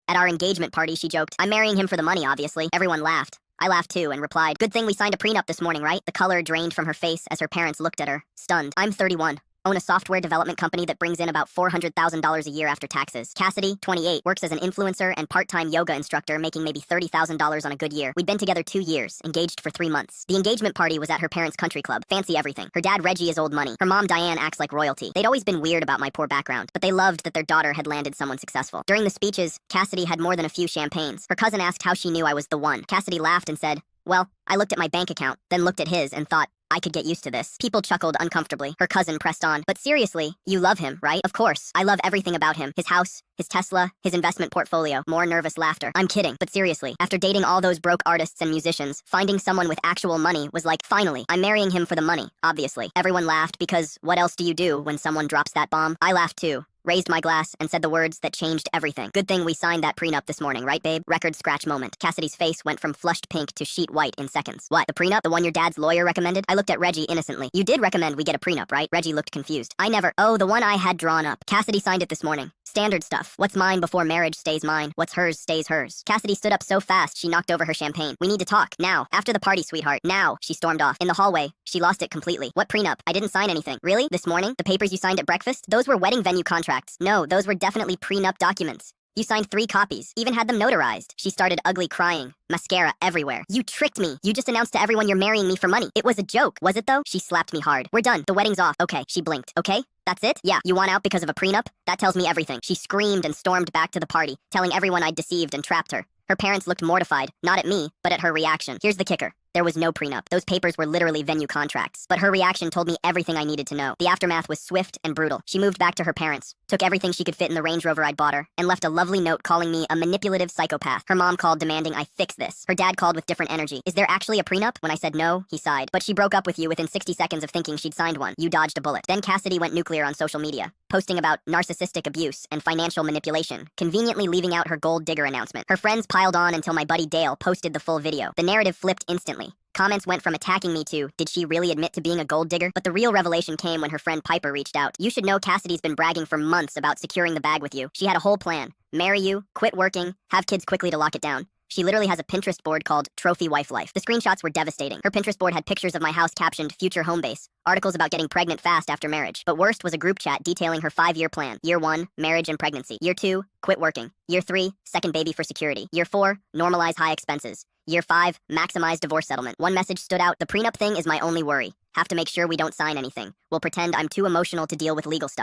At our engagement party, she joked, "I'm marrying him for the money, obviously." Everyone laughed. I laughed too and replied, "Good thing we signed a prenup this morning, right?" The color drained from her face as her parents looked at her, stunned. "I'm 31. Own a software development company that brings in about $400,000 a year after taxes. Cassidy, 28, works as an influencer and part-time yoga instructor, making maybe $30,000 on a good year. We'd been together 2 years, engaged for 3 months. The engagement party was at her parents' country club. Fancy everything. Her dad, Reggie, is old money. Her mom, Diane, acts like royalty. They'd always been weird about my poor background, but they loved that their daughter had landed someone successful. During the speeches, Cassidy had more than a few champagnes. Her cousin asked how she knew I was the one. Cassidy laughed and said, "Well, I looked at my bank account, then looked at his and thought, I could get used to this." People chuckled uncomfortably. Her cousin pressed on, "But seriously, you love him, right?" "Of course. I love everything about him. His house, his Tesla, his investment portfolio." More nervous laughter. "I'm kidding, but seriously, after dating all those broke artists and musicians, finding someone with actual money was like, finally, I'm marrying him for the money, obviously." Everyone laughed because what else do you do when someone drops that bomb? I laughed too, raised my glass, and said the words that changed everything. "Good thing we signed that prenup this morning, right, babe?" Record scratch moment. Cassidy's face went from flushed pink to sheet white in seconds. "What, the prenup? The one your dad's lawyer recommended?" I looked at Reggie innocently. "You did recommend we get a prenup, right?" Reggie looked confused. "I never— Oh, the one I had drawn up. Cassidy signed it this morning. Standard stuff. What's mine before marriage stays mine. What's hers stays hers." Cassidy stood up so fast she knocked over her champagne. "We need to talk. Now. After the party, sweetheart. Now." She stormed off. In the hallway, she lost it completely. "What prenup? I didn't sign anything." "Really? This morning? The papers you signed at breakfast? Those were wedding venue contracts." "No, those were definitely prenup documents. You signed 3 copies. Even had them notarized." She started ugly crying. Mascara everywhere. "You tricked me. You just announced to everyone you're marrying me for money. It was a joke." "Was it though?" She slapped me hard. "We're done. The wedding's off." "Okay." She blinked. "Okay? That's it?" "Yeah. You want out because of a prenup? That tells me everything." She screamed and stormed back to the party, telling everyone I'd deceived and trapped her. Her parents looked mortified, not at me, but at her reaction. Here's the kicker. There was no prenup. Those papers were literally venue contracts. But her reaction told me everything I needed to know. The aftermath was swift and brutal. She moved back to her parents, took everything she could fit in the Range Rover I'd bought her, and left a lovely note calling me a manipulative psychopath. Her mom called demanding I fix this. Her dad called with different energy. "Is there actually a prenup?" When I said no, he sighed. "But she broke up with you within 60 seconds of thinking she'd signed one. You dodged a bullet." Then Cassidy went nuclear on social media, posting about narcissistic abuse and financial manipulation, conveniently leaving out her gold digger announcement. Her friends piled on until my buddy Dale posted the full video. The narrative flipped instantly. Comments went from attacking me to, did she really admit to being a gold digger? But the real revelation came when her friend Piper reached out. "You should know Cassidy's been bragging for months about securing the bag with you. She had a whole plan. Marry you, quit working, have kids quickly to lock it down. She literally has a Pinterest board called Trophy Wife Life." The screenshots were devastating. Her Pinterest board had pictures of my house captioned Future Home Base, articles about getting pregnant fast after marriage. But worst was a group chat detailing her 5-year plan. Year 1, marriage and pregnancy. Year 2, quit working. Year 3, second baby for security. Year 4, normalize high expenses. Year 5, maximize divorce settlement. One message stood out: "The prenup thing is my only worry. Have to make sure we don't sign anything. We'll pretend I'm too emotional to deal with legal stuff."